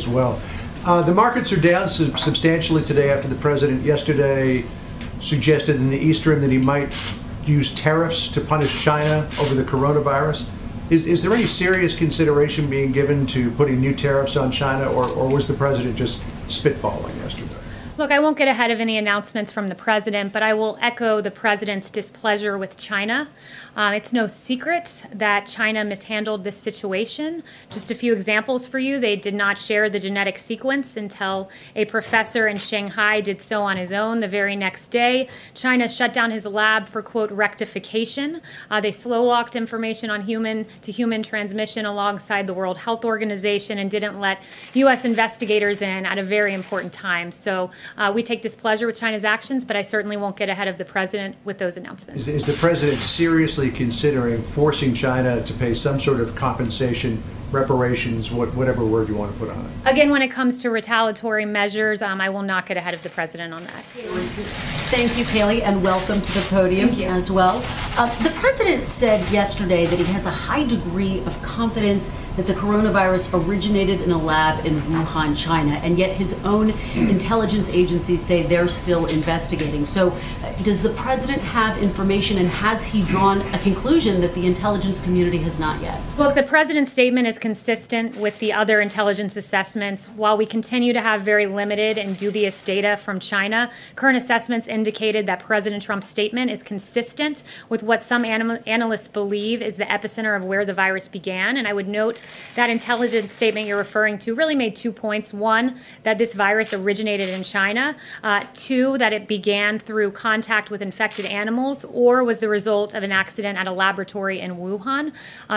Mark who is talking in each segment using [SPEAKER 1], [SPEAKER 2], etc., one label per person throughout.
[SPEAKER 1] as well. The markets are down substantially today after the president yesterday suggested in the East Rim that he might use tariffs to punish China over the coronavirus. Is there any serious consideration being given to putting new tariffs on China, or was the president just spitballing yesterday?
[SPEAKER 2] Look, I won't get ahead of any announcements from the president, but I will echo the president's displeasure with China. It's no secret that China mishandled this situation. Just a few examples for you. They did not share the genetic sequence until a professor in Shanghai did so on his own the very next day. China shut down his lab for, quote, rectification. They slow-walked information on human-to-human transmission alongside the World Health Organization and didn't let U.S. investigators in at a very important time. So we take displeasure with China's actions, but I certainly won't get ahead of the president with those announcements.
[SPEAKER 1] Is the president seriously considering forcing China to pay some sort of compensation, reparations, whatever word you want to put on it?
[SPEAKER 2] Again, when it comes to retaliatory measures, I will not get ahead of the president on that.
[SPEAKER 3] Thank you, Kayleigh, and welcome to the podium as well. The president said yesterday that he has a high degree of confidence that the coronavirus originated in a lab in Wuhan, China, and yet his own intelligence agencies say they're still investigating. So does the president have information, and has he drawn a conclusion that the intelligence community has not yet?
[SPEAKER 2] Look, the president's statement is consistent with the other intelligence assessments. While we continue to have very limited and dubious data from China, current assessments indicated that President Trump's statement is consistent with what some analysts believe is the epicenter of where the virus began. And I would note that intelligence statement you're referring to really made 2 points. One, that this virus originated in China. Two, that it began through contact with infected animals or was the result of an accident at a laboratory in Wuhan.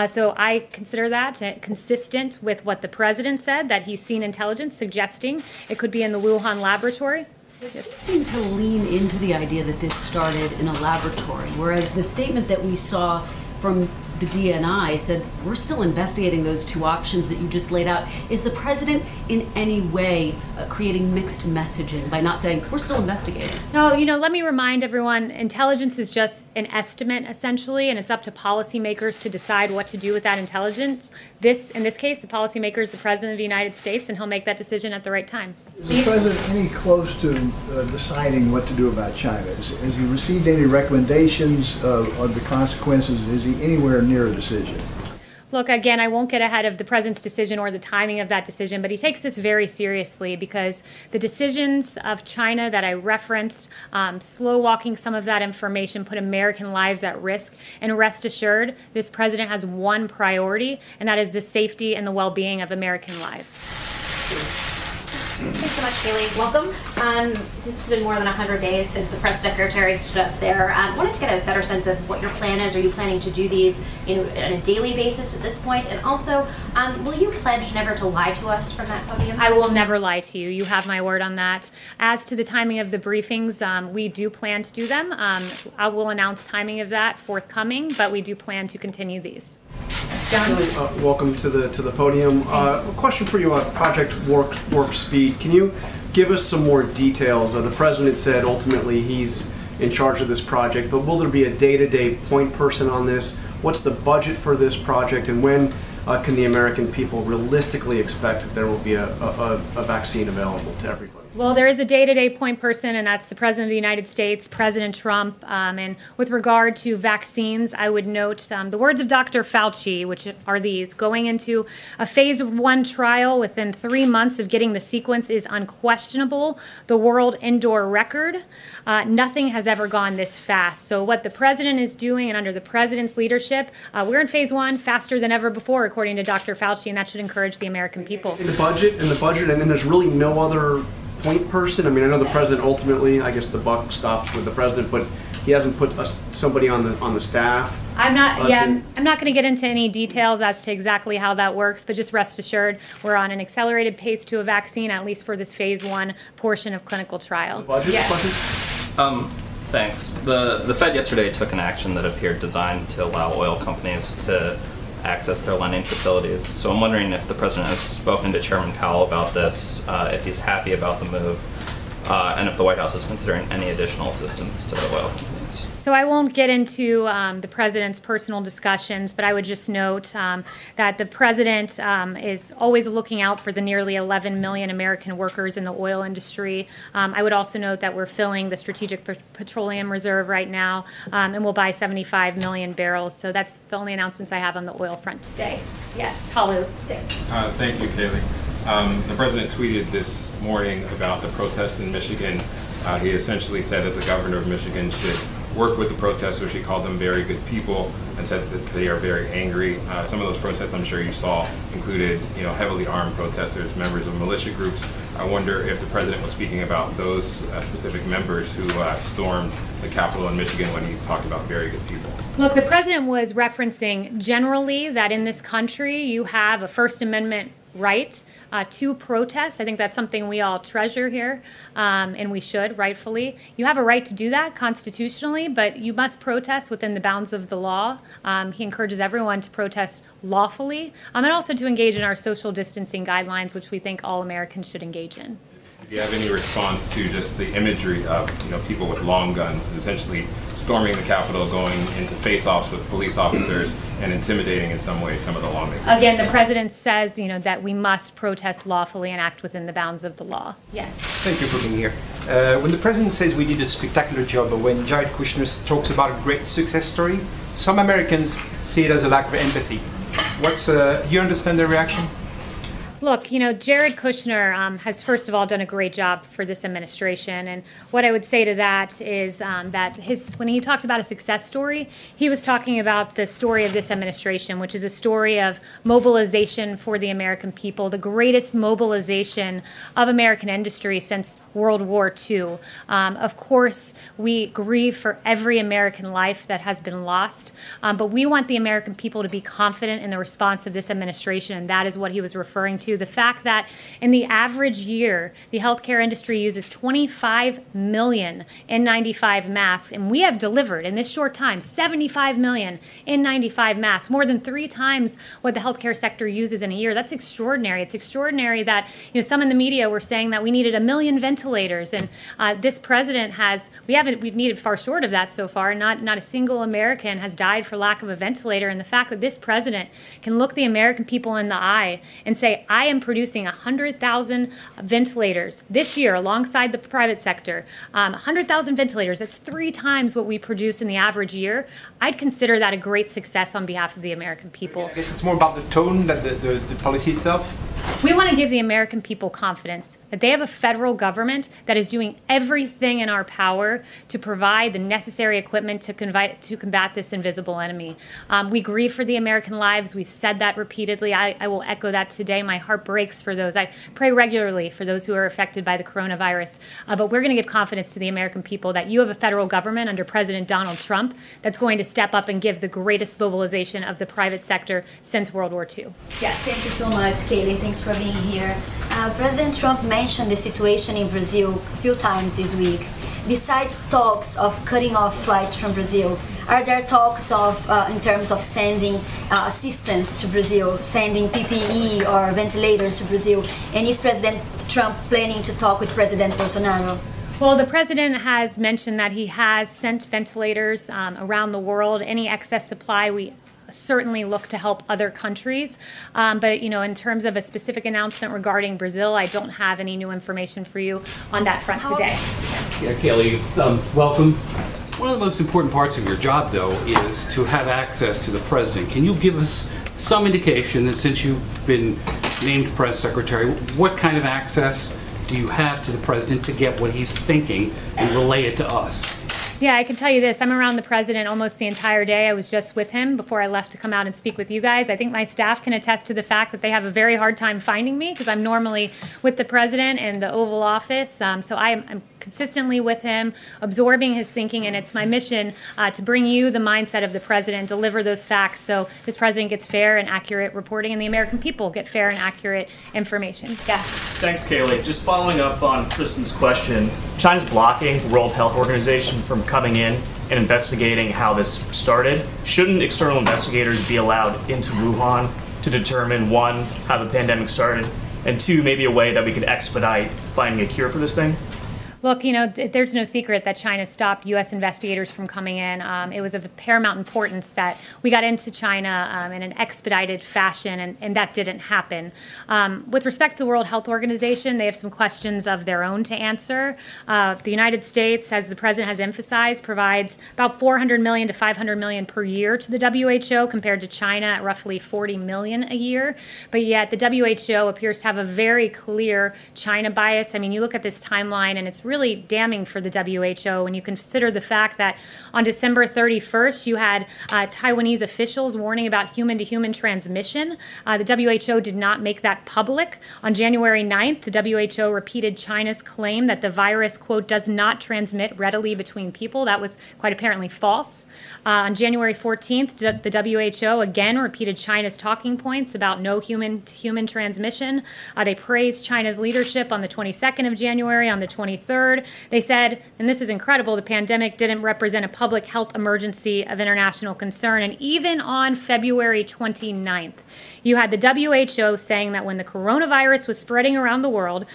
[SPEAKER 2] So I consider that consistent with what the president said, that he's seen intelligence suggesting it could be in the Wuhan laboratory.
[SPEAKER 3] Yes. It seemed to lean into the idea that this started in a laboratory, whereas the statement that we saw from the DNI said we're still investigating those two options that you just laid out. Is the president in any way creating mixed messaging by not saying we're still investigating?
[SPEAKER 2] No, let me remind everyone, intelligence is just an estimate essentially, and it's up to policymakers to decide what to do with that intelligence. In this case, the policymaker is the president of the United States, and he'll make that decision at the right time.
[SPEAKER 4] Is the president any close to deciding what to do about China? Has he received any recommendations of the consequences? Is he anywhere near a decision?
[SPEAKER 2] Look, again, I won't get ahead of the president's decision or the timing of that decision, but he takes this very seriously because the decisions of China that I referenced, slow walking some of that information, put American lives at risk. And rest assured, this president has one priority, and that is the safety and the well-being of American lives.
[SPEAKER 5] Thanks so much, Kayleigh. Welcome. Since it's been more than 100 days since the press secretary stood up there, I wanted to get a better sense of what your plan is. Are you planning to do these on a daily basis at this point? And also, will you pledge never to lie to us from that podium?
[SPEAKER 2] I will never lie to you. You have my word on that. As to the timing of the briefings, we do plan to do them. I will announce timing of that forthcoming, but we do plan to continue these. John?
[SPEAKER 6] Welcome to the podium. A question for you on Project Warp Speed. Can you give us some more details? The president said ultimately he's in charge of this project, but will there be a day-to-day point person on this? What's the budget for this project, and when can the American people realistically expect that there will be a vaccine available to everybody?
[SPEAKER 2] Well, there is a day-to-day point person, and that's the President of the United States, President Trump. And with regard to vaccines, I would note the words of Dr. Fauci, which are these: going into a phase 1 trial within 3 months of getting the sequence is unquestionable, the world indoor record. Nothing has ever gone this fast. So what the president is doing, and under the president's leadership, we're in phase 1 faster than ever before, according to Dr. Fauci, and that should encourage the American people.
[SPEAKER 6] In the budget, and then there's really no other point person. I mean, I know the president ultimately, I guess the buck stops with the president, but he hasn't put somebody on the staff.
[SPEAKER 2] I'm not going to get into any details as to exactly how that works, but just rest assured we're on an accelerated pace to a vaccine, at least for this phase 1 portion of clinical trial.
[SPEAKER 6] The budget question?
[SPEAKER 7] Thanks. The Fed yesterday took an action that appeared designed to allow oil companies to access their lending facilities. So I'm wondering if the president has spoken to Chairman Powell about this, if he's happy about the move, and if the White House is considering any additional assistance to the oil companies.
[SPEAKER 2] So I won't get into the president's personal discussions, but I would just note that the president is always looking out for the nearly 11 million American workers in the oil industry. I would also note that we're filling the Strategic Petroleum Reserve right now, and we'll buy 75 million barrels. So that's the only announcements I have on the oil front today. Yes, Talu.
[SPEAKER 8] Thank you, Kayleigh. The president tweeted this morning about the protests in Michigan. He essentially said that the governor of Michigan should work with the protesters. He called them very good people and said that they are very angry. Some of those protests, I'm sure you saw, included heavily armed protesters, members of militia groups. I wonder if the president was speaking about those specific members who stormed the Capitol in Michigan when he talked about very good people.
[SPEAKER 2] Look, the president was referencing generally that in this country you have a First Amendment right to protest. I think that's something we all treasure here, and we should, rightfully. You have a right to do that constitutionally, but you must protest within the bounds of the law. He encourages everyone to protest lawfully, and also to engage in our social distancing guidelines, which we think all Americans should engage in.
[SPEAKER 8] Do you have any response to just the imagery of people with long guns essentially storming the Capitol, going into face-offs with police officers and intimidating in some way some of the lawmakers?
[SPEAKER 2] Again, the president says that we must protest lawfully and act within the bounds of the law. Yes.
[SPEAKER 9] Thank you for being here. When the president says we did a spectacular job, or when Jared Kushner talks about a great success story, some Americans see it as a lack of empathy. Do you understand their reaction?
[SPEAKER 2] Look, Jared Kushner has, first of all, done a great job for this administration. And what I would say to that is that when he talked about a success story, he was talking about the story of this administration, which is a story of mobilization for the American people, the greatest mobilization of American industry since World War II. Of course, we grieve for every American life that has been lost, but we want the American people to be confident in the response of this administration, and that is what he was referring to. The fact that in the average year, the healthcare industry uses 25 million N95 masks, and we have delivered in this short time 75 million N95 masks, more than 3 times what the healthcare sector uses in a year. That's extraordinary. It's extraordinary that some in the media were saying that we needed 1 million ventilators, and this president we've needed far short of that so far. Not a single American has died for lack of a ventilator, and the fact that this president can look the American people in the eye and say, I am producing 100,000 ventilators this year alongside the private sector. 100,000 ventilators, that's 3 times what we produce in the average year. I'd consider that a great success on behalf of the American people.
[SPEAKER 9] I guess it's more about the tone than the policy itself.
[SPEAKER 2] We want to give the American people confidence that they have a federal government that is doing everything in our power to provide the necessary equipment to combat this invisible enemy. We grieve for the American lives. We've said that repeatedly. I will echo that today. My heart breaks for those. I pray regularly for those who are affected by the coronavirus. But we're going to give confidence to the American people that you have a federal government under President Donald Trump that's going to step up and give the greatest mobilization of the private sector since World War II. Yes.
[SPEAKER 10] Thank you so much, Kayleigh. Thanks for being here. President Trump mentioned the situation in Brazil a few times this week. Besides talks of cutting off flights from Brazil, are there talks of, in terms of sending assistance to Brazil, sending PPE or ventilators to Brazil? And is President Trump planning to talk with President Bolsonaro?
[SPEAKER 2] Well, the president has mentioned that he has sent ventilators around the world. Any excess supply, we certainly look to help other countries. But, in terms of a specific announcement regarding Brazil, I don't have any new information for you on that front today.
[SPEAKER 11] Yeah, Kayleigh, welcome. One of the most important parts of your job, though, is to have access to the president. Can you give us some indication that since you've been named press secretary, what kind of access do you have to the president to get what he's thinking and relay it to us?
[SPEAKER 2] Yeah, I can tell you this. I'm around the president almost the entire day. I was just with him before I left to come out and speak with you guys. I think my staff can attest to the fact that they have a very hard time finding me because I'm normally with the president in the Oval Office. So I'm consistently with him, absorbing his thinking, and it's my mission to bring you the mindset of the president, deliver those facts so this president gets fair and accurate reporting and the American people get fair and accurate information. Yeah.
[SPEAKER 12] Thanks, Kayleigh. Just following up on Kristen's question, China's blocking the World Health Organization from coming in and investigating how this started. Shouldn't external investigators be allowed into Wuhan to determine, 1, how the pandemic started, and 2, maybe a way that we could expedite finding a cure for this thing?
[SPEAKER 2] Look, there's no secret that China stopped U.S. investigators from coming in. It was of paramount importance that we got into China in an expedited fashion, and that didn't happen. With respect to the World Health Organization, they have some questions of their own to answer. The United States, as the president has emphasized, provides about $400 million to $500 million per year to the WHO, compared to China at roughly $40 million a year. But yet the WHO appears to have a very clear China bias. I mean, you look at this timeline, and it's really damning for the WHO when you consider the fact that on December 31st, you had Taiwanese officials warning about human-to-human transmission. The WHO did not make that public. On January 9th, the WHO repeated China's claim that the virus, quote, does not transmit readily between people. That was quite apparently false. On January 14th, the WHO again repeated China's talking points about no human-to-human transmission. They praised China's leadership on the 22nd of January. On the 23rd, they said, and this is incredible, the pandemic didn't represent a public health emergency of international concern. And even on February 29th, you had the WHO saying that when the coronavirus was spreading around the world,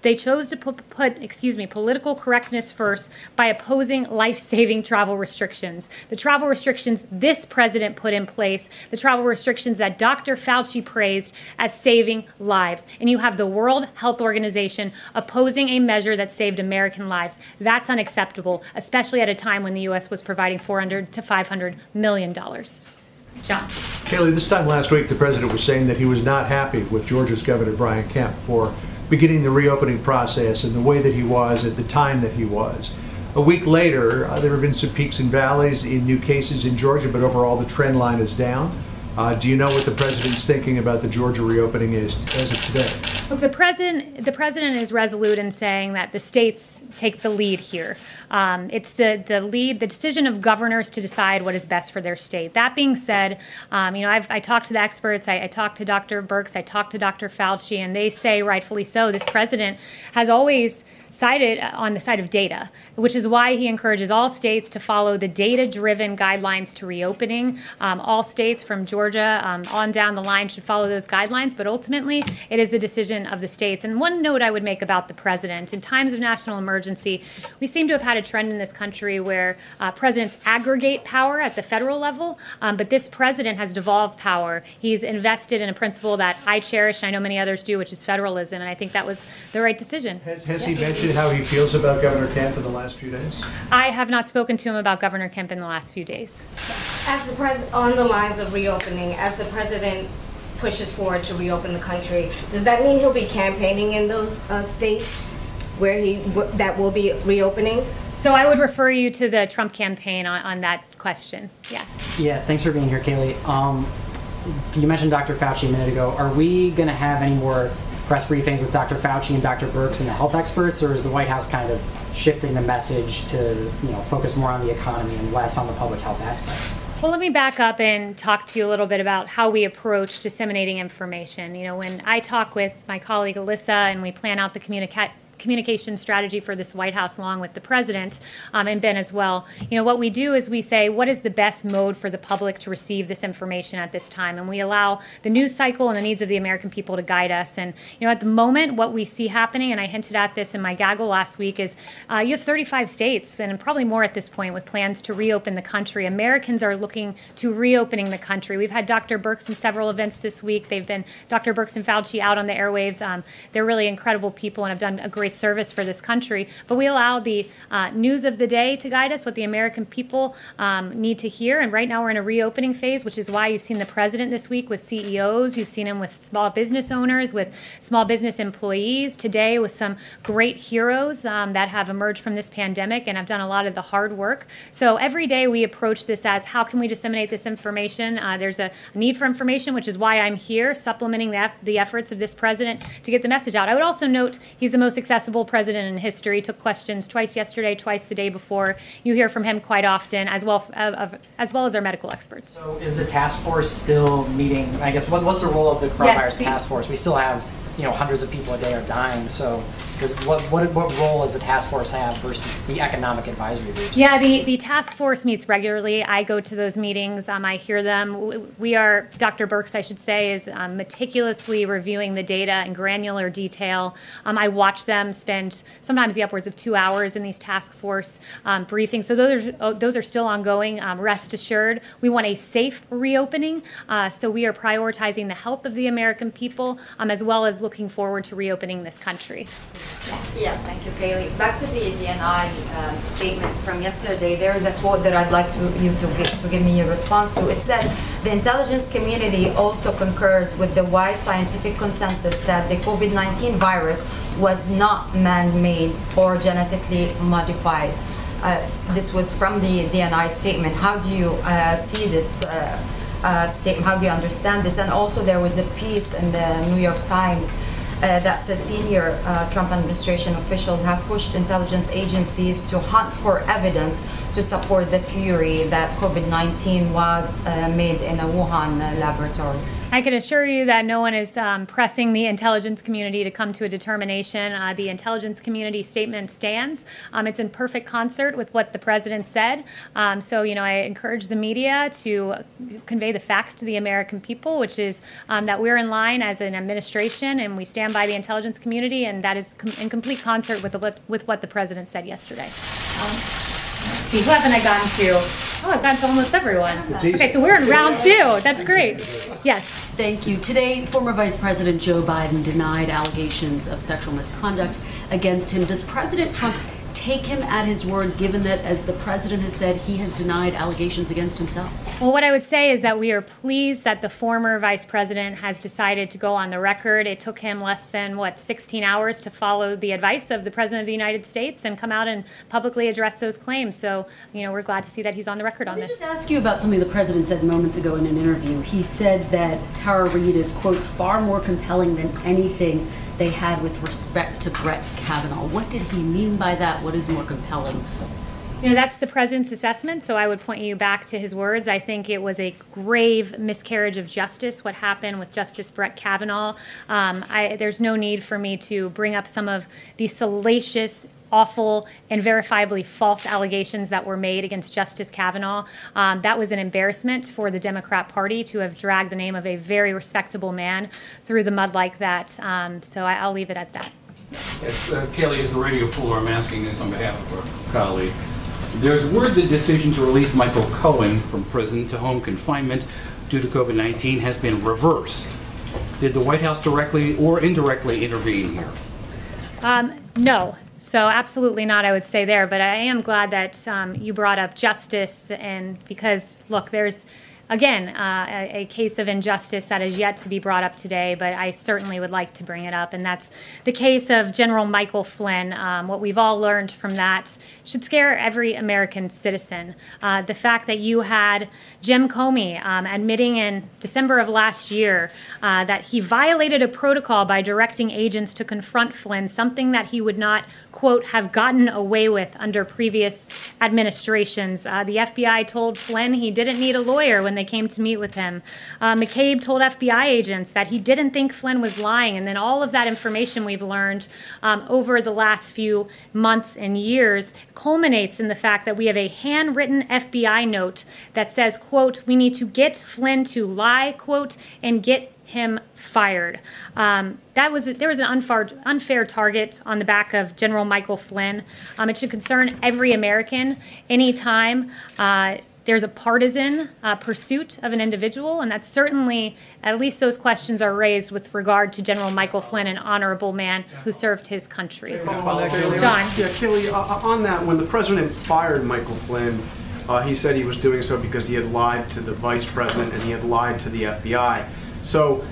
[SPEAKER 2] they chose to put political correctness first by opposing life-saving travel restrictions. The travel restrictions this president put in place, the travel restrictions that Dr. Fauci praised as saving lives. And you have the World Health Organization opposing a measure that saved American lives. That's unacceptable, especially at a time when the U.S. was providing $400 to $500 million. John.
[SPEAKER 1] Kayleigh, this time last week, the president was saying that he was not happy with Georgia's Governor Brian Kemp for beginning the reopening process and the way that he was at the time that he was. A week later, there have been some peaks and valleys in new cases in Georgia, but overall the trend line is down. Do you know what the president's thinking about the Georgia reopening is as of today?
[SPEAKER 2] Look, the president is resolute in saying that the states take the lead here. It's the decision of governors to decide what is best for their state. That being said, I talked to the experts. I talked to Dr. Birx. I talked to Dr. Fauci, and they say, rightfully so, this president has always sided on the side of data, which is why he encourages all states to follow the data-driven guidelines to reopening. All states from Georgia on down the line should follow those guidelines, but ultimately it is the decision of the states. And one note I would make about the president, in times of national emergency, we seem to have had a trend in this country where presidents aggregate power at the federal level, but this president has devolved power. He's invested in a principle that I cherish, and I know many others do, which is federalism, and I think that was the right decision.
[SPEAKER 1] Has he mentioned how he feels about Governor Kemp in the last few days?
[SPEAKER 2] I have not spoken to him about Governor Kemp in the last few days.
[SPEAKER 13] As the on the lines of reopening, as the president pushes forward to reopen the country, does that mean he'll be campaigning in those states where that will be reopening?
[SPEAKER 2] So I would refer you to the Trump campaign on that question. Yeah.
[SPEAKER 14] Yeah. Thanks for being here, Kayleigh. You mentioned Dr. Fauci a minute ago. Are we going to have any more press briefings with Dr. Fauci and Dr. Birx and the health experts, or is the White House kind of shifting the message to focus more on the economy and less on the public health aspect?
[SPEAKER 2] Well, let me back up and talk to you a little bit about how we approach disseminating information. When I talk with my colleague Alyssa and we plan out the communication strategy for this White House along with the president and Ben as well, what we do is we say, what is the best mode for the public to receive this information at this time? And we allow the news cycle and the needs of the American people to guide us. And at the moment, what we see happening, and I hinted at this in my gaggle last week, is you have 35 states, and probably more at this point, with plans to reopen the country. Americans are looking to reopening the country. We've had Dr. Birx in several events this week. They've been Dr. Birx and Fauci out on the airwaves. They're really incredible people and have done a great service for this country, but we allow the news of the day to guide us, what the American people need to hear. And right now we're in a reopening phase, which is why you've seen the president this week with CEOs, you've seen him with small business owners, with small business employees, today with some great heroes that have emerged from this pandemic and have done a lot of the hard work. So every day we approach this as, how can we disseminate this information? There's a need for information, which is why I'm here supplementing the efforts of this president to get the message out. I would also note he's the most accessible president in history. Took questions twice yesterday, twice the day before. You hear from him quite often, as well as our medical experts.
[SPEAKER 14] So is the task force still meeting? I guess what's the role of the coronavirus task force? We still have hundreds of people a day are dying. So what role does the task force have versus the economic advisory groups?
[SPEAKER 2] Yeah, the task force meets regularly. I go to those meetings. I hear them. Dr. Birx, I should say, is meticulously reviewing the data in granular detail. I watch them spend sometimes the upwards of 2 hours in these task force briefings. So those are still ongoing. Rest assured, we want a safe reopening. So we are prioritizing the health of the American people, as well as looking forward to reopening this country.
[SPEAKER 15] Yes, thank you, Kayleigh. Back to the DNI statement from yesterday, there is a quote that I'd like you to give me a response to. It said, the intelligence community also concurs with the wide scientific consensus that the COVID-19 virus was not man-made or genetically modified. This was from the DNI statement. How do you see this statement? How do you understand this? And also there was a piece in the New York Times that said senior Trump administration officials have pushed intelligence agencies to hunt for evidence to support the theory that COVID-19 was made in a Wuhan laboratory.
[SPEAKER 2] I can assure you that no one is pressing the intelligence community to come to a determination. The intelligence community statement stands. It's in perfect concert with what the president said. So, I encourage the media to convey the facts to the American people, which is that we're in line as an administration and we stand by the intelligence community, and that is in complete concert with what the president said yesterday. See, who haven't I gotten to? Oh, I've gotten to almost everyone. Okay, so we're in round 2. That's great. Yes.
[SPEAKER 3] Thank you. Today, former Vice President Joe Biden denied allegations of sexual misconduct against him. Does President Trump take him at his word, given that, as the president has said, he has denied allegations against himself?
[SPEAKER 2] Well, what I would say is that we are pleased that the former vice president has decided to go on the record. It took him less than, 16 hours to follow the advice of the president of the United States and come out and publicly address those claims. So, we're glad to see that he's on the record on this.
[SPEAKER 3] Let me just ask you about something the president said moments ago in an interview. He said that Tara Reade is, quote, far more compelling than anything they had with respect to Brett Kavanaugh. What did he mean by that? What is more compelling?
[SPEAKER 2] That's the president's assessment, so I would point you back to his words. I think it was a grave miscarriage of justice, what happened with Justice Brett Kavanaugh. There's no need for me to bring up some of the salacious, awful, and verifiably false allegations that were made against Justice Kavanaugh. That was an embarrassment for the Democrat Party to have dragged the name of a very respectable man through the mud like that. So I'll leave it at that.
[SPEAKER 11] Yes, Kayleigh, as the radio puller, I'm asking this on behalf of our colleague. There's word the decision to release Michael Cohen from prison to home confinement due to COVID-19 has been reversed. Did the White House directly or indirectly intervene here?
[SPEAKER 2] No. So absolutely not, I would say there. But I am glad that you brought up justice, and because, look, there's, again, a case of injustice that is yet to be brought up today, but I certainly would like to bring it up, and that's the case of General Michael Flynn. What we've all learned from that should scare every American citizen. The fact that you had Jim Comey admitting in December of last year that he violated a protocol by directing agents to confront Flynn, something that he would not, quote, have gotten away with under previous administrations. The FBI told Flynn he didn't need a lawyer when they came to meet with him. McCabe told FBI agents that he didn't think Flynn was lying, and then all of that information we've learned over the last few months and years culminates in the fact that we have a handwritten FBI note that says, quote, we need to get Flynn to lie, quote, and get him fired. There was an unfair target on the back of General Michael Flynn. It should concern every American anytime there's a partisan pursuit of an individual, and that's certainly, at least those questions are raised with regard to General Michael Flynn, an honorable man who served his country. John.
[SPEAKER 6] Yeah, Kayleigh, on that, when the president fired Michael Flynn, he said he was doing so because he had lied to the vice president and he had lied to the FBI. So,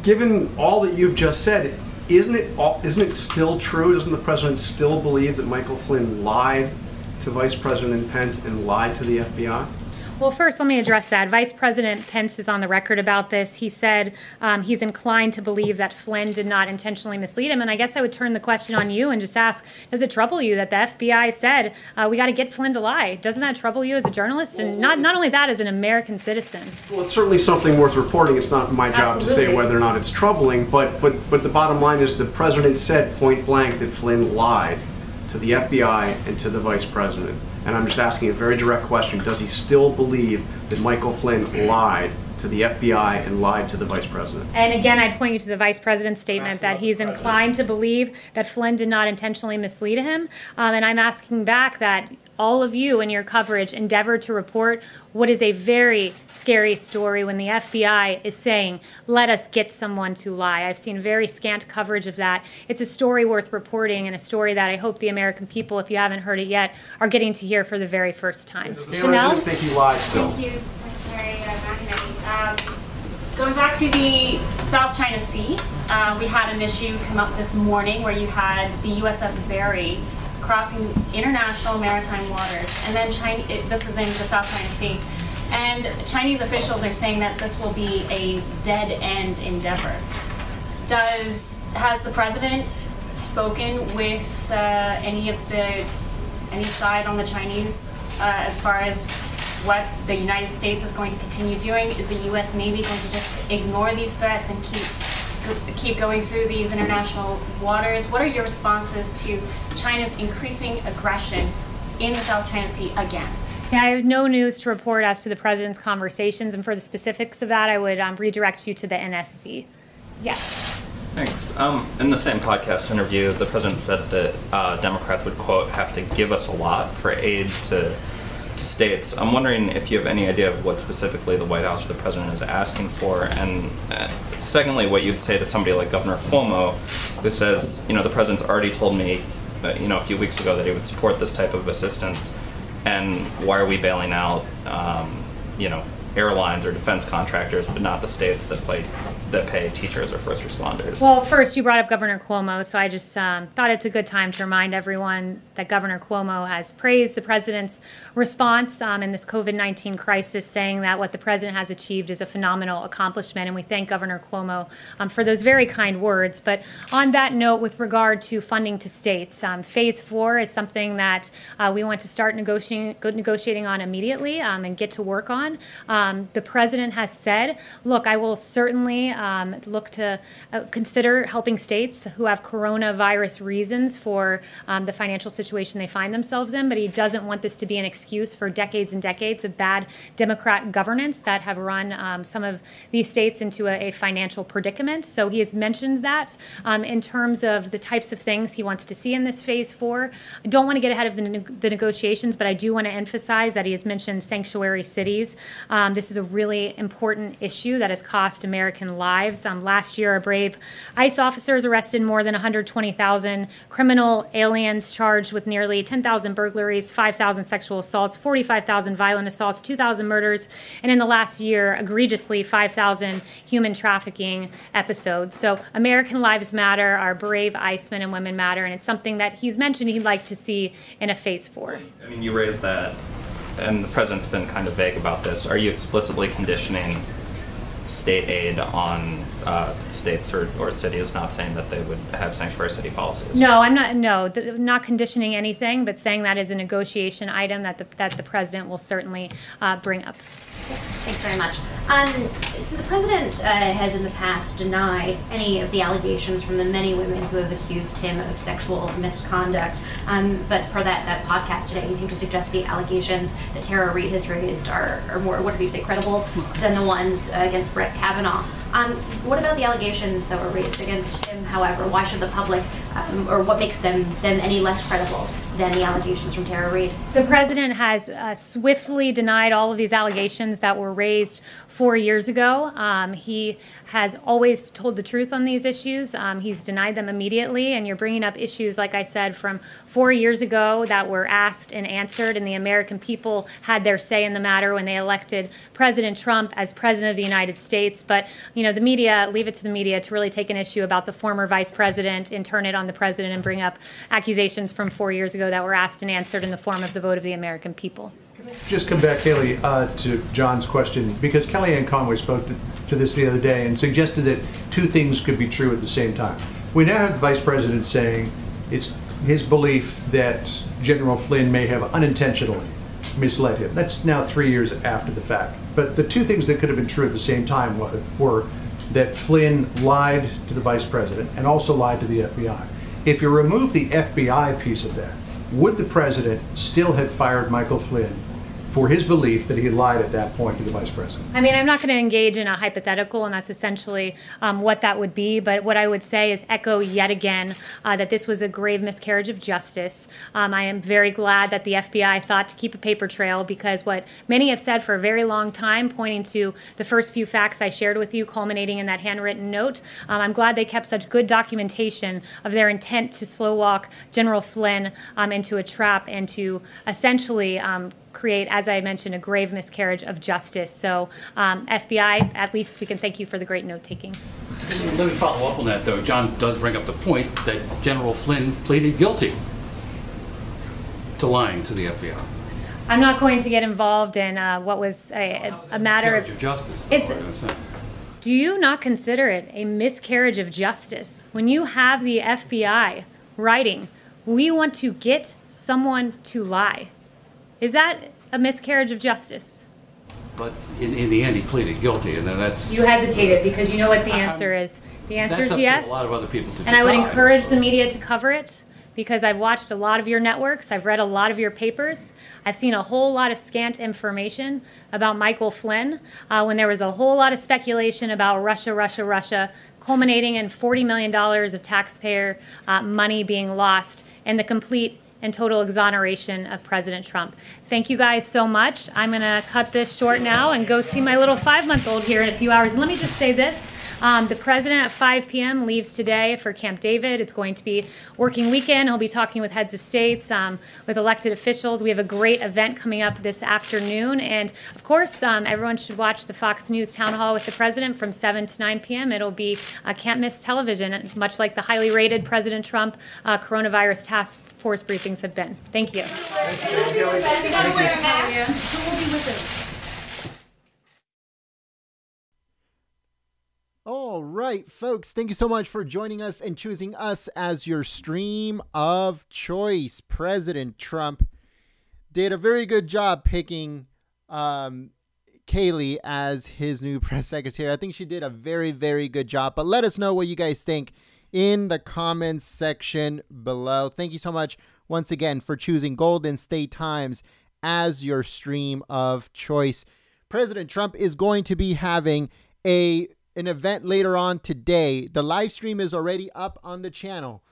[SPEAKER 6] given all that you've just said, isn't it still true? Doesn't the president still believe that Michael Flynn lied to Vice President Pence and lied to the FBI?
[SPEAKER 2] Well, first, let me address that. Vice President Pence is on the record about this. He said he's inclined to believe that Flynn did not intentionally mislead him. And I guess I would turn the question on you and just ask, does it trouble you that the FBI said, we got to get Flynn to lie? Doesn't that trouble you as a journalist? And not only that, as an American citizen?
[SPEAKER 6] Well, it's certainly something worth reporting. It's not my job to say whether or not it's troubling, but the bottom line is the president said point blank that Flynn lied to the FBI and to the vice president. And I'm just asking a very direct question. Does he still believe that Michael Flynn lied to the FBI and lied to the vice president?
[SPEAKER 2] And again, I'd point you to the vice president's statement that he's inclined to believe that Flynn did not intentionally mislead him. And I'm asking back that all of you in your coverage endeavor to report what is a very scary story when the FBI is saying, let us get someone to lie. I've seen very scant coverage of that. It's a story worth reporting and a story that I hope the American people, if you haven't heard it yet, are getting to hear for the very first time.
[SPEAKER 6] Chanel? Think he lied still.
[SPEAKER 16] Thank you, Secretary McEnany. Going back to the South China Sea, we had an issue come up this morning where you had the USS Barry crossing international maritime waters, and then this is in the South China Sea, and Chinese officials are saying that this will be a dead-end endeavor. Has the president spoken with any side on the Chinese as far as what the United States is going to continue doing? Is the U.S. Navy going to just ignore these threats and keep going through these international waters? What are your responses to China's increasing aggression in the South China Sea again?
[SPEAKER 2] Yeah, I have no news to report as to the president's conversations, and for the specifics of that, I would redirect you to the NSC. Yes.
[SPEAKER 7] Thanks. In the same podcast interview, the president said that Democrats would, quote, have to give us a lot for aid to states. I'm wondering if you have any idea of what specifically the White House or the president is asking for, and secondly, what you'd say to somebody like Governor Cuomo, who says, the president's already told me, a few weeks ago that he would support this type of assistance, and why are we bailing out, airlines or defense contractors, but not the states that pay teachers or first responders?
[SPEAKER 2] Well, first, you brought up Governor Cuomo, so I just thought it's a good time to remind everyone that Governor Cuomo has praised the president's response in this COVID-19 crisis, saying that what the president has achieved is a phenomenal accomplishment, and we thank Governor Cuomo for those very kind words. But on that note, with regard to funding to states, Phase 4 is something that we want to start negotiating on immediately and get to work on. The president has said, look, I will certainly look to consider helping states who have coronavirus reasons for the financial situation they find themselves in, but he doesn't want this to be an excuse for decades and decades of bad Democrat governance that have run some of these states into a financial predicament. So he has mentioned that in terms of the types of things he wants to see in this Phase 4. I don't want to get ahead of the negotiations, but I do want to emphasize that he has mentioned sanctuary cities. This is a really important issue that has cost American lives. Last year, our brave ICE officers arrested more than 120,000 criminal aliens charged with nearly 10,000 burglaries, 5,000 sexual assaults, 45,000 violent assaults, 2,000 murders, and in the last year, egregiously, 5,000 human trafficking episodes. So American lives matter, our brave ICE men and women matter, and it's something that he's mentioned he'd like to see in a Phase 4.
[SPEAKER 7] I mean, you raised that, and the president's been kind of vague about this. Are you explicitly conditioning state aid on states or cities not saying that they would have sanctuary city policies?
[SPEAKER 2] No, I'm not. No, not conditioning anything, but saying that is a negotiation item that the president will certainly bring up.
[SPEAKER 5] Thanks very much. So the president has in the past denied any of the allegations from the many women who have accused him of sexual misconduct. But per that podcast today, he seemed to suggest the allegations that Tara Reade has raised are more, what did you say, credible than the ones against Brett Kavanaugh. What about the allegations that were raised against him, however? Why should the public, or what makes them any less credible than the allegations from Tara Reade?
[SPEAKER 2] The president has swiftly denied all of these allegations that were raised 4 years ago. He has always told the truth on these issues. He's denied them immediately, and you're bringing up issues, like I said, from 4 years ago that were asked and answered, and the American people had their say in the matter when they elected President Trump as president of the United States. But, the media, leave it to the media to really take an issue about the former vice president and turn it on the president and bring up accusations from 4 years ago that were asked and answered in the form of the vote of the American people.
[SPEAKER 1] Just come back, Kayleigh, to John's question, because Kellyanne Conway spoke to this the other day and suggested that two things could be true at the same time. We now have the Vice President saying it's his belief that General Flynn may have unintentionally misled him. That's now 3 years after the fact. But the two things that could have been true at the same time were that Flynn lied to the Vice President and also lied to the FBI. If you remove the FBI piece of that, would the President still have fired Michael Flynn for his belief that he lied at that point to the Vice President?
[SPEAKER 2] I mean, I'm not going to engage in a hypothetical, and that's essentially what that would be. But what I would say is echo yet again that this was a grave miscarriage of justice. I am very glad that the FBI thought to keep a paper trail, because what many have said for a very long time, pointing to the first few facts I shared with you, culminating in that handwritten note, I'm glad they kept such good documentation of their intent to slow walk General Flynn into a trap and to essentially create, as I mentioned, a grave miscarriage of justice. So FBI, at least we can thank you for the great note-taking.
[SPEAKER 11] Let me follow up on that, though. John does bring up the point that General Flynn pleaded guilty to lying to the FBI.
[SPEAKER 2] I'm not going to get involved in what was a matter of
[SPEAKER 11] justice, though, in a sense.
[SPEAKER 2] Do you not consider it a miscarriage of justice when you have the FBI writing, "We want to get someone to lie"? Is that a miscarriage of justice?
[SPEAKER 11] But in the end, he pleaded guilty, and then that's...
[SPEAKER 2] You hesitated because you know what the answer is. The answer is yes.
[SPEAKER 11] That's up to a lot of other people to decide.
[SPEAKER 2] And I would encourage the media to cover it, because I've watched a lot of your networks, I've read a lot of your papers, I've seen a whole lot of scant information about Michael Flynn, when there was a whole lot of speculation about Russia, culminating in $40 million of taxpayer money being lost, and the complete and total exoneration of President Trump. Thank you guys so much. I'm going to cut this short now and go see my little 5-month-old here in a few hours. And let me just say this. The president at 5 p.m. leaves today for Camp David. It's going to be working weekend. He'll be talking with heads of states, with elected officials. We have a great event coming up this afternoon. And of course, everyone should watch the Fox News Town Hall with the president from 7 to 9 p.m. It'll be can't miss television, much like the highly rated President Trump coronavirus task force briefings have been. Thank you.
[SPEAKER 17] All right, folks, thank you so much for joining us and choosing us as your stream of choice. President Trump did a very good job picking Kayleigh as his new press secretary. I think she did a very, very good job. But let us know what you guys think in the comments section below. Thank you so much once again for choosing Golden State Times as your stream of choice. President Trump is going to be having an event later on today. The live stream is already up on the channel,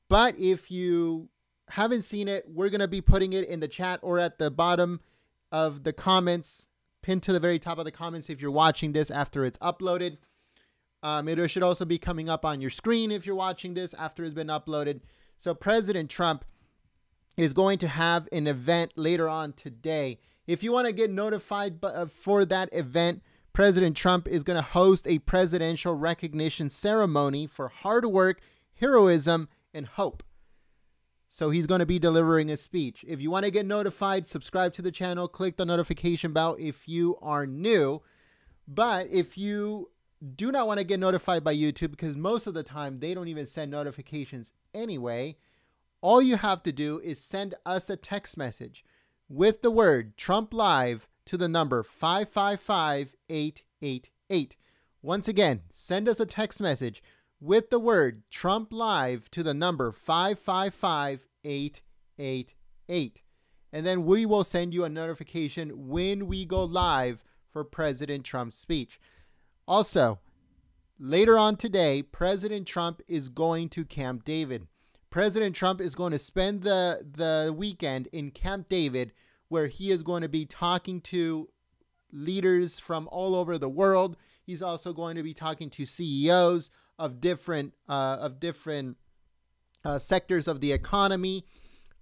[SPEAKER 17] but if you haven't seen it, we're going to be putting it in the chat or at the bottom of the comments, pinned to the very top of the comments if you're watching this after it's uploaded. It should also be coming up on your screen if you're watching this after it's been uploaded. So President Trump is going to have an event later on today. If you want to get notified for that event, President Trump is going to host a presidential recognition ceremony for hard work, heroism, and hope. So he's going to be delivering a speech. If you want to get notified, subscribe to the channel, click the notification bell if you are new. But if you do not want to get notified by YouTube, because most of the time they don't even send notifications anyway, all you have to do is send us a text message with the word Trump Live to the number 555-888. Once again, send us a text message with the word Trump Live to the number 555-888. And then we will send you a notification when we go live for President Trump's speech. Also, later on today, President Trump is going to Camp David. President Trump is going to spend the weekend in Camp David, where he is going to be talking to leaders from all over the world. He's also going to be talking to CEOs of different sectors of the economy.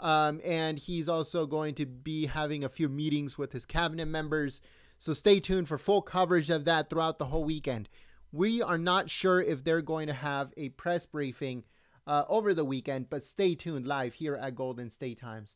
[SPEAKER 17] And he's also going to be having a few meetings with his cabinet members. So stay tuned for full coverage of that throughout the whole weekend. We are not sure if they're going to have a press briefing over the weekend, but stay tuned live here at Golden State Times.